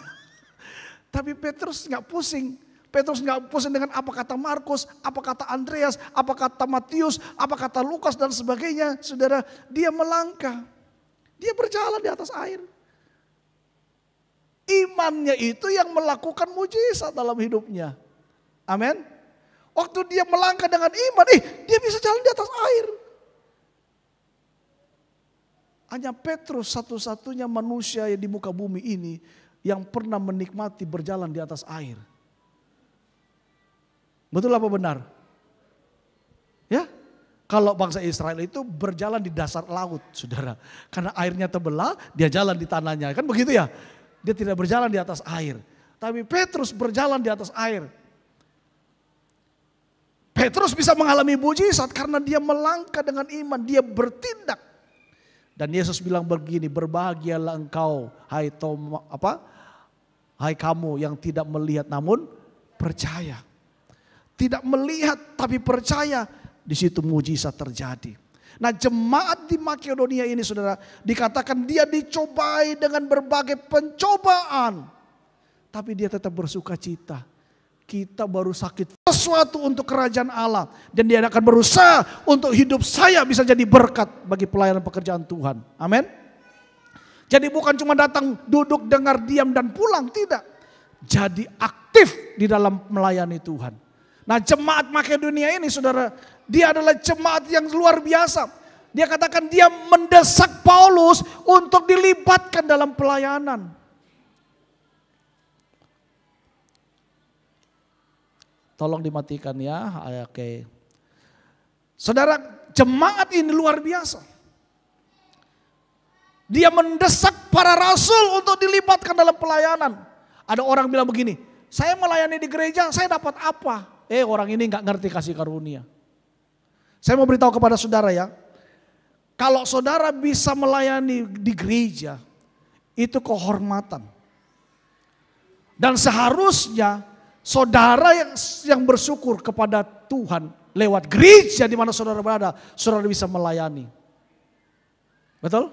Tapi Petrus nggak pusing. Petrus nggak pusing dengan apa kata Markus, apa kata Andreas, apa kata Matius, apa kata Lukas dan sebagainya. Saudara, dia melangkah, dia berjalan di atas air. Imannya itu yang melakukan mujizat dalam hidupnya. Amin. Waktu dia melangkah dengan iman, dia bisa jalan di atas air. Hanya Petrus satu-satunya manusia yang di muka bumi ini yang pernah menikmati berjalan di atas air. Betul apa benar? Ya, kalau bangsa Israel itu berjalan di dasar laut, saudara. Karena airnya terbelah, dia jalan di tanahnya. Kan begitu ya? Dia tidak berjalan di atas air. Tapi Petrus berjalan di atas air. Petrus bisa mengalami mujizat karena dia melangkah dengan iman. Dia bertindak. Dan Yesus bilang begini, berbahagialah engkau, hai kamu yang tidak melihat namun percaya. Tidak melihat tapi percaya, di situ mujizat terjadi. Nah, jemaat di Makedonia ini, saudara, dikatakan dia dicobai dengan berbagai pencobaan. Tapi dia tetap bersuka cita. Kita baru sakit sesuatu untuk kerajaan Allah. Dan dia akan berusaha untuk hidup saya bisa jadi berkat bagi pelayanan pekerjaan Tuhan. Amin. Jadi bukan cuma datang, duduk, dengar, diam dan pulang. Tidak. Jadi aktif di dalam melayani Tuhan. Nah, jemaat Makedonia ini, saudara, dia adalah jemaat yang luar biasa. Dia katakan dia mendesak Paulus untuk dilibatkan dalam pelayanan. Tolong dimatikan ya. Oke. Saudara, jemaat ini luar biasa. Dia mendesak para rasul untuk dilibatkan dalam pelayanan. Ada orang bilang begini, saya melayani di gereja, saya dapat apa? Orang ini nggak ngerti kasih karunia. Saya mau beritahu kepada saudara ya, kalau saudara bisa melayani di gereja, itu kehormatan. Dan seharusnya saudara yang bersyukur kepada Tuhan lewat gereja di mana saudara berada, saudara bisa melayani. Betul?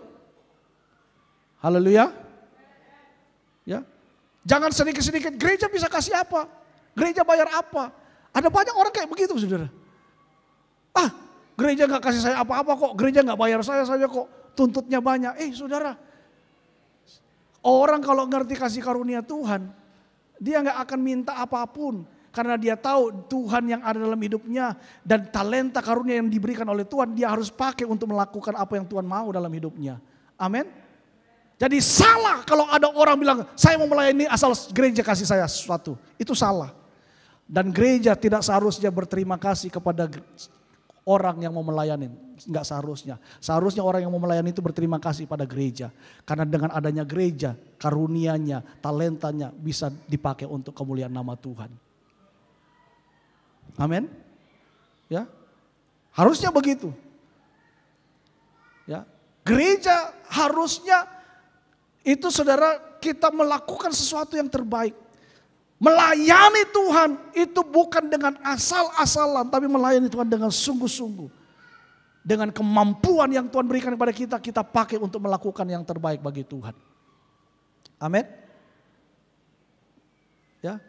Haleluya. Ya. Jangan sedikit-sedikit gereja bisa kasih apa? Gereja bayar apa? Ada banyak orang kayak begitu, saudara. Gereja gak kasih saya apa-apa kok, gereja gak bayar saya saja kok, tuntutnya banyak. Saudara, orang kalau ngerti kasih karunia Tuhan, dia gak akan minta apapun. Karena dia tahu Tuhan yang ada dalam hidupnya dan talenta karunia yang diberikan oleh Tuhan, dia harus pakai untuk melakukan apa yang Tuhan mau dalam hidupnya. Amin. Jadi salah kalau ada orang bilang, saya mau melayani asal gereja kasih saya sesuatu. Itu salah. Dan gereja tidak seharusnya berterima kasih kepada orang yang mau melayani. Enggak seharusnya. Seharusnya orang yang mau melayani itu berterima kasih pada gereja. Karena dengan adanya gereja, karunianya, talentanya bisa dipakai untuk kemuliaan nama Tuhan. Amin. Ya. Harusnya begitu. Ya. Gereja harusnya itu saudara kita melakukan sesuatu yang terbaik. Melayani Tuhan itu bukan dengan asal-asalan, tapi melayani Tuhan dengan sungguh-sungguh. Dengan kemampuan yang Tuhan berikan kepada kita, kita pakai untuk melakukan yang terbaik bagi Tuhan. Amin. Ya.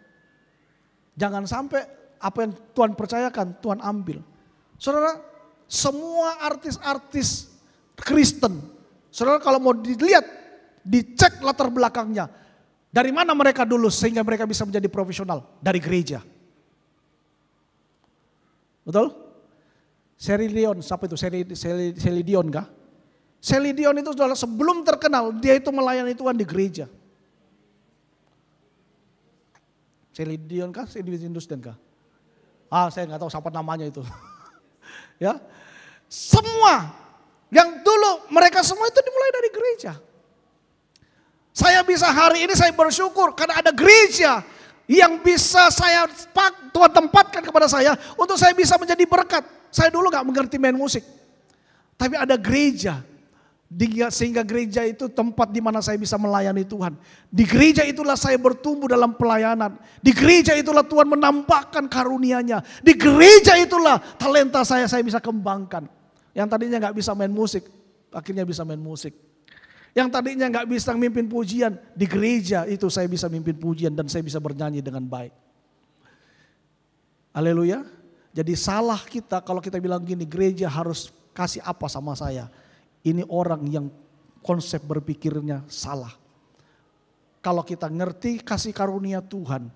Jangan sampai apa yang Tuhan percayakan, Tuhan ambil. Saudara, semua artis-artis Kristen, saudara kalau mau dilihat, dicek latar belakangnya. Dari mana mereka dulu sehingga mereka bisa menjadi profesional? Dari gereja. Betul? Celine Dion, siapa itu? Celine Dion kah? Celine Dion itu adalah sebelum terkenal, dia itu melayani Tuhan di gereja. Celine Dion kah? Celine Dion kah? Saya nggak tahu siapa namanya itu. Ya, semua yang dulu mereka semua itu dimulai dari gereja. Saya bisa hari ini saya bersyukur karena ada gereja yang bisa Tuhan tempatkan kepada saya untuk saya bisa menjadi berkat. Saya dulu gak mengerti main musik. Tapi ada gereja sehingga gereja itu tempat di mana saya bisa melayani Tuhan. Di gereja itulah saya bertumbuh dalam pelayanan. Di gereja itulah Tuhan menambahkan karunia-Nya. Di gereja itulah talenta saya bisa kembangkan. Yang tadinya gak bisa main musik, akhirnya bisa main musik. Yang tadinya nggak bisa mimpin pujian, di gereja itu saya bisa mimpin pujian dan saya bisa bernyanyi dengan baik. Haleluya. Jadi salah kita kalau kita bilang gini, gereja harus kasih apa sama saya. Ini orang yang konsep berpikirnya salah. Kalau kita ngerti kasih karunia Tuhan,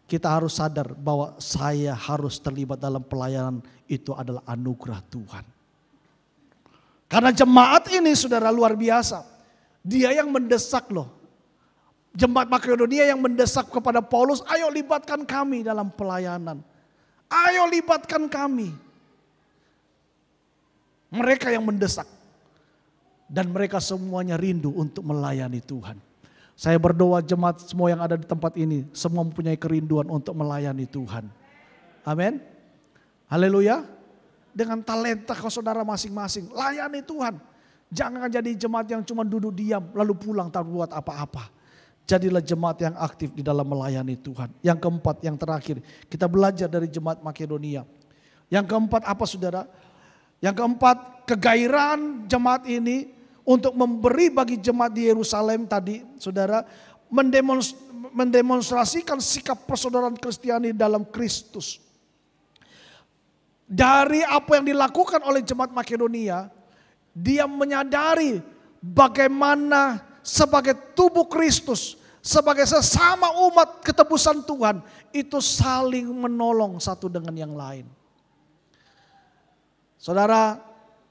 kita harus sadar bahwa saya harus terlibat dalam pelayanan, itu adalah anugerah Tuhan. Karena jemaat ini saudara luar biasa. Dia yang mendesak loh. Jemaat Makedonia yang mendesak kepada Paulus, ayo libatkan kami dalam pelayanan. Ayo libatkan kami. Mereka yang mendesak. Dan mereka semuanya rindu untuk melayani Tuhan. Saya berdoa jemaat semua yang ada di tempat ini, semua mempunyai kerinduan untuk melayani Tuhan. Amin. Haleluya. Dengan talenta kau saudara masing-masing, layani Tuhan. Jangan jadi jemaat yang cuma duduk diam lalu pulang tak buat apa-apa. Jadilah jemaat yang aktif di dalam melayani Tuhan. Yang keempat, yang terakhir, kita belajar dari jemaat Makedonia. Yang keempat apa saudara? Yang keempat, kegairahan jemaat ini untuk memberi bagi jemaat di Yerusalem tadi saudara, mendemonstrasikan sikap persaudaraan Kristiani dalam Kristus. Dari apa yang dilakukan oleh jemaat Makedonia, dia menyadari bagaimana sebagai tubuh Kristus, sebagai sesama umat ketebusan Tuhan, itu saling menolong satu dengan yang lain. Saudara,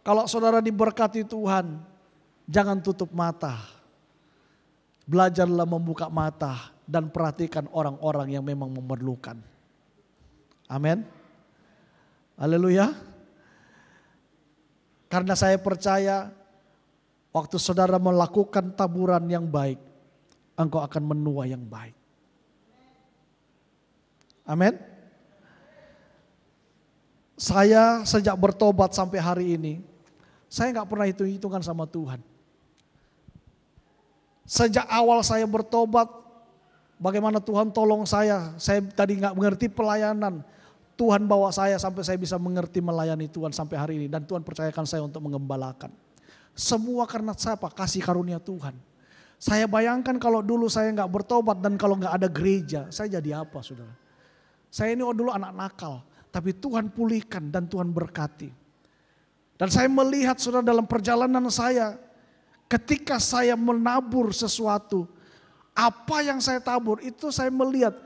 kalau saudara diberkati Tuhan, jangan tutup mata. Belajarlah membuka mata dan perhatikan orang-orang yang memang memerlukan. Amin. Haleluya. Karena saya percaya waktu saudara melakukan taburan yang baik, engkau akan menuai yang baik. Amin. Saya sejak bertobat sampai hari ini, saya gak pernah hitung-hitungan sama Tuhan. Sejak awal saya bertobat, bagaimana Tuhan tolong saya tadi gak mengerti pelayanan. Tuhan bawa saya sampai saya bisa mengerti melayani Tuhan sampai hari ini. Dan Tuhan percayakan saya untuk mengembalakan. Semua karena siapa? Kasih karunia Tuhan. Saya bayangkan kalau dulu saya gak bertobat dan kalau gak ada gereja, saya jadi apa saudara? Saya ini dulu anak nakal. Tapi Tuhan pulihkan dan Tuhan berkati. Dan saya melihat saudara dalam perjalanan saya, ketika saya menabur sesuatu, apa yang saya tabur itu saya melihat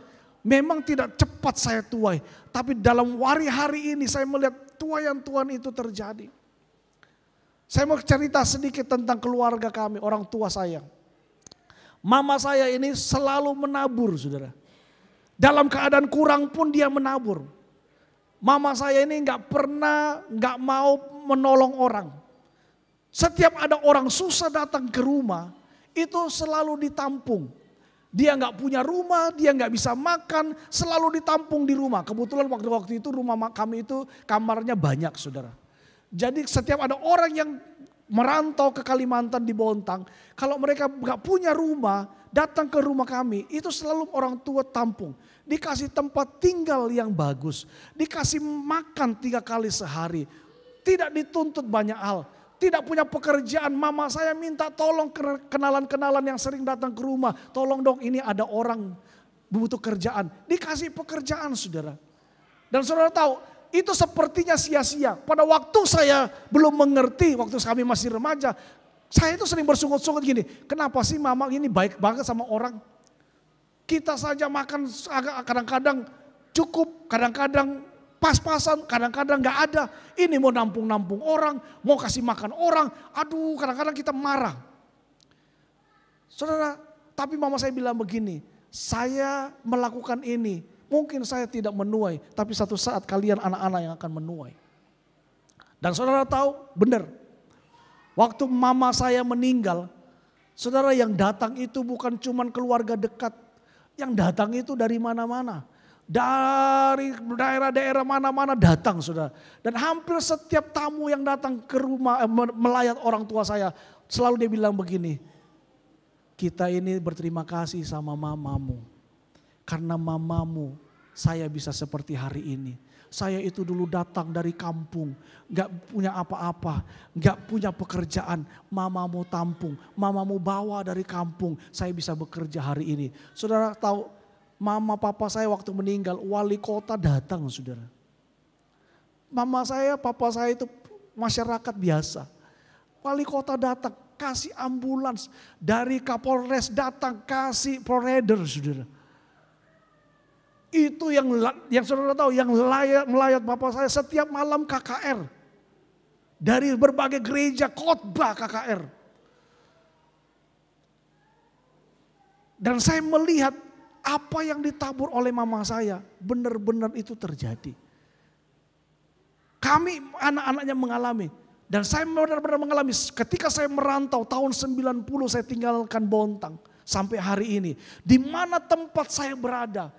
Memang tidak cepat saya tuai, tapi dalam hari ini saya melihat tuaian Tuhan itu terjadi. Saya mau cerita sedikit tentang keluarga kami, orang tua saya. Mama saya ini selalu menabur, saudara. Dalam keadaan kurang pun dia menabur. Mama saya ini nggak mau menolong orang. Setiap ada orang susah datang ke rumah, itu selalu ditampung. Dia nggak punya rumah, dia nggak bisa makan, selalu ditampung di rumah. Kebetulan waktu itu rumah kami itu kamarnya banyak, saudara. Jadi setiap ada orang yang merantau ke Kalimantan di Bontang, kalau mereka nggak punya rumah, datang ke rumah kami, itu selalu orang tua tampung. Dikasih tempat tinggal yang bagus, dikasih makan 3 kali sehari, tidak dituntut banyak hal. Tidak punya pekerjaan, mama saya minta tolong kenalan-kenalan yang sering datang ke rumah. Tolong dong, ini ada orang butuh kerjaan. Dikasih pekerjaan, saudara. Dan saudara tahu, itu sepertinya sia-sia. Pada waktu saya belum mengerti, waktu kami masih remaja, saya itu sering bersungut-sungut gini. Kenapa sih mama ini baik banget sama orang? Kita saja makan kadang-kadang cukup, kadang-kadang pas-pasan, kadang-kadang gak ada. Ini mau nampung-nampung orang, mau kasih makan orang. Aduh, kadang-kadang kita marah. Saudara, tapi mama saya bilang begini, saya melakukan ini, mungkin saya tidak menuai, tapi satu saat kalian anak-anak yang akan menuai. Dan saudara tahu, benar. Waktu mama saya meninggal, saudara, yang datang itu bukan cuma keluarga dekat, yang datang itu dari mana-mana. Dari daerah-daerah mana-mana datang, saudara. Dan hampir setiap tamu yang datang ke rumah melayat orang tua saya, selalu dia bilang begini, kita ini berterima kasih sama mamamu. Karena mamamu saya bisa seperti hari ini. Saya itu dulu datang dari kampung, gak punya apa-apa, gak punya pekerjaan. Mamamu tampung, mamamu bawa dari kampung, saya bisa bekerja hari ini. Saudara tahu, mama papa saya waktu meninggal, wali kota datang, saudara. Mama saya, papa saya itu masyarakat biasa. Wali kota datang, kasih ambulans. Dari Kapolres datang, kasih provider, saudara. Itu yang saudara tahu, yang melayat bapak saya setiap malam KKR. Dari berbagai gereja khotbah KKR. Dan saya melihat apa yang ditabur oleh mama saya, benar-benar itu terjadi. Kami anak-anaknya mengalami. Dan saya benar-benar mengalami ketika saya merantau tahun 90 saya tinggalkan Bontang. Sampai hari ini. Di mana tempat saya berada.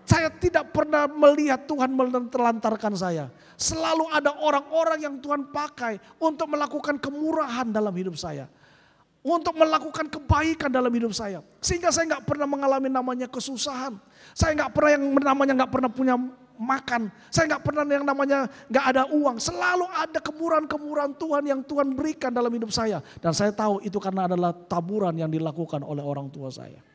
Saya tidak pernah melihat Tuhan menelantarkan saya. Selalu ada orang-orang yang Tuhan pakai untuk melakukan kemurahan dalam hidup saya. Untuk melakukan kebaikan dalam hidup saya. Sehingga saya nggak pernah mengalami namanya kesusahan. Saya nggak pernah yang namanya nggak pernah punya makan. Saya nggak pernah yang namanya nggak ada uang. Selalu ada kemurahan-kemurahan Tuhan yang Tuhan berikan dalam hidup saya. Dan saya tahu itu karena adalah taburan yang dilakukan oleh orang tua saya.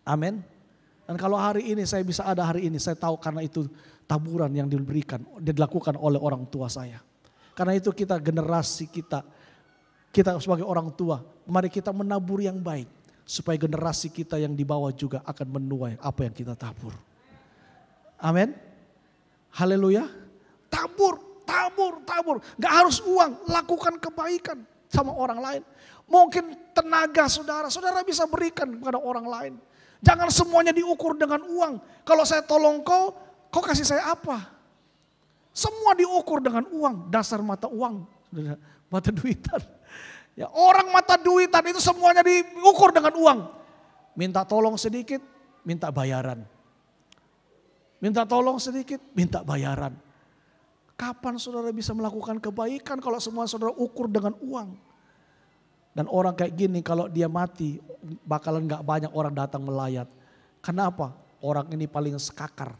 Amin. Dan kalau hari ini saya bisa ada hari ini, saya tahu karena itu taburan yang dilakukan oleh orang tua saya. Karena itu kita generasi kita sebagai orang tua, mari kita menabur yang baik. Supaya generasi kita yang di bawah juga akan menuai apa yang kita tabur. Amin. Haleluya. Tabur. Gak harus uang, lakukan kebaikan sama orang lain. Mungkin tenaga saudara bisa berikan kepada orang lain. Jangan semuanya diukur dengan uang. Kalau saya tolong kau kasih saya apa? Semua diukur dengan uang, dasar mata uang, mata duitan. Ya, orang mata duitan itu semuanya diukur dengan uang. Minta tolong sedikit, minta bayaran. Minta tolong sedikit, minta bayaran. Kapan saudara bisa melakukan kebaikan kalau semua saudara ukur dengan uang? Dan orang kayak gini kalau dia mati bakalan gak banyak orang datang melayat. Kenapa? Orang ini paling sekakar.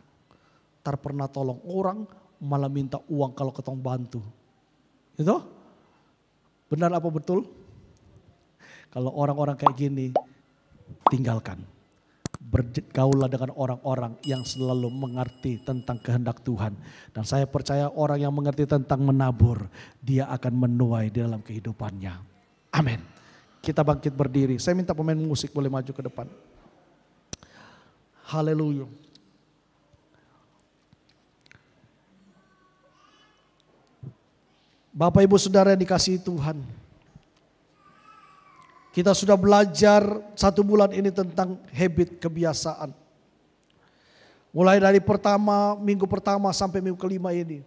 Tak pernah tolong orang, malah minta uang kalau ketong bantu. Itu? Benar apa betul? Kalau orang-orang kayak gini, tinggalkan. Bergaulah dengan orang-orang yang selalu mengerti tentang kehendak Tuhan. Dan saya percaya orang yang mengerti tentang menabur, dia akan menuai di dalam kehidupannya. Amin. kita bangkit berdiri. Saya minta pemain musik boleh maju ke depan. Haleluya. Bapak Ibu Saudara yang dikasihi Tuhan. Kita sudah belajar 1 bulan ini tentang habit, kebiasaan. Mulai dari minggu pertama sampai minggu kelima ini.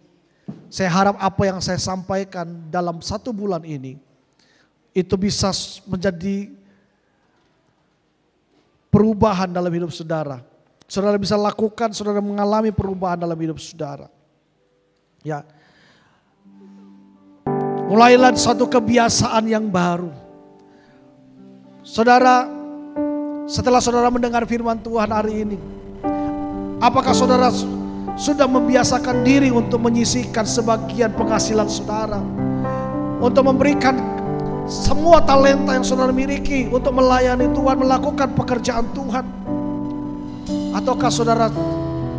Saya harap apa yang saya sampaikan dalam 1 bulan ini, itu bisa menjadi perubahan dalam hidup saudara. Saudara bisa lakukan, saudara mengalami perubahan dalam hidup saudara. Ya. Mulailah suatu kebiasaan yang baru. Saudara, setelah saudara mendengar firman Tuhan hari ini, apakah saudara sudah membiasakan diri untuk menyisihkan sebagian penghasilan saudara, untuk memberikan semua talenta yang saudara miliki untuk melayani Tuhan, melakukan pekerjaan Tuhan? Ataukah saudara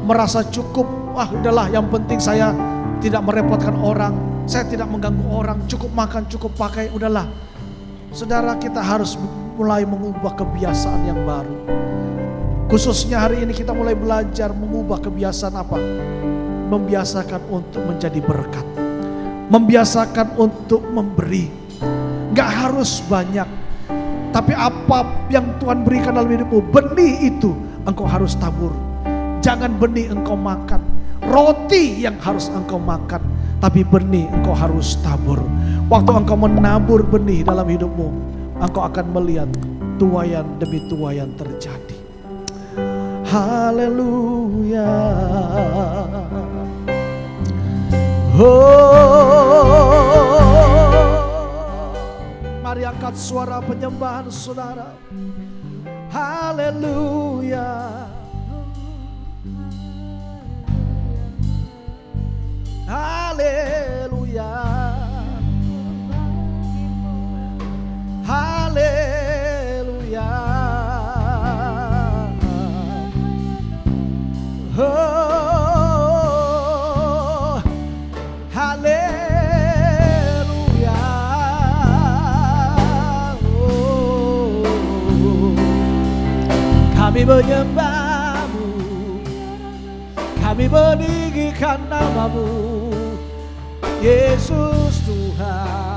merasa cukup, udahlah yang penting saya tidak merepotkan orang, saya tidak mengganggu orang, cukup makan, cukup pakai, udahlah. Saudara, kita harus mulai mengubah kebiasaan yang baru. Khususnya hari ini kita mulai belajar mengubah kebiasaan apa? Membiasakan untuk menjadi berkat. Membiasakan untuk memberi. Gak harus banyak. Tapi apa yang Tuhan berikan dalam hidupmu, benih itu engkau harus tabur. Jangan benih engkau makan. Roti yang harus engkau makan, tapi benih engkau harus tabur. Waktu engkau menabur benih dalam hidupmu, engkau akan melihat tuaian demi tuaian terjadi. Haleluya. Mari angkat suara penyembahan saudara. Haleluya. Haleluya. Haleluya. Oh, haleluya. Oh, kami menyembahmu, kami meninggikan namamu, Yesus Tuhan.